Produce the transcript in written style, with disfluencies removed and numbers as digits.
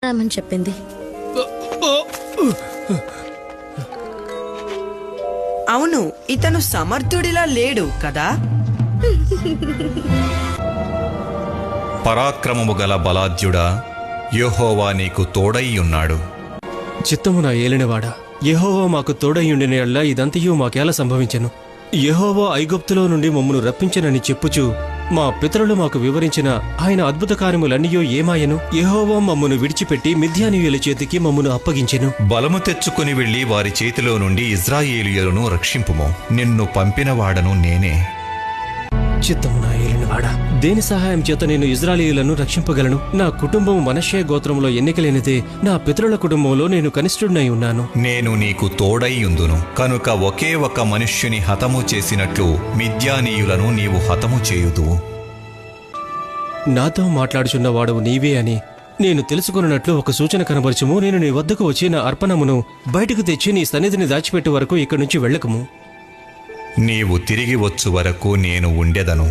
రామని చెప్పింది. అవును, ఇతను సమర్థుడిలా లేడు కదా. పరాక్రమము గల బలాఢ్యుడా, యెహోవా నీకు తోడైయున్నాడు. చిత్తము నా ఏలినవాడా, యెహోవా మాకు తోడయ్యుండిన యెడల ఇదంతయు మాకేలా సంభవించెను? యెహోవా ఐగుప్తులో నుండి మమ్మను రప్పించెనని చెప్పుచు మా పితరులు మాకు వివరించిన ఆయన అద్భుత కార్యములన్నయో ఏమాయను? యెహోవా మమ్మను విడిచిపెట్టి మిద్యానీయుల చేతికి మమ్మను అప్పగించెను. బలము తెచ్చుకుని వెళ్లి వారి చేతిలో నుండి ఇశ్రాయేలీయులను రక్షింపుము. నిన్ను పంపినవాడను నేనే. చిత్తము నా ఏలినవాడా, దేని సహాయం చేత నేను ఇశ్రాయేలీయులను రక్షింపగలను? నా కుటుంబం మనష్షే గోత్రంలో ఎన్నికలేనిదే. నా పితరుల కుటుంబంలో నేను కనిష్ఠుడినై ఉన్నాను. నేను నీకు తోడైయుందును కనుక ఒకే ఒక మనుష్యుని హతము చేసినట్లు మిద్యానీయులను నీవు హతము చేయుదువు. నాతో మాట్లాడుచున్నవాడవు నీవే అని నేను తెలుసుకున్నట్లు ఒక సూచన కనబరచుము. నేను నీ వద్దకు వచ్చి నా అర్పణమును బయటకు తెచ్చి నీ సన్నిధిని దాచిపెట్టే వరకు ఇక్కడి నుంచి వెళ్ళకము. నీవు తిరిగి వచ్చు వరకు నేను ఉండెదను.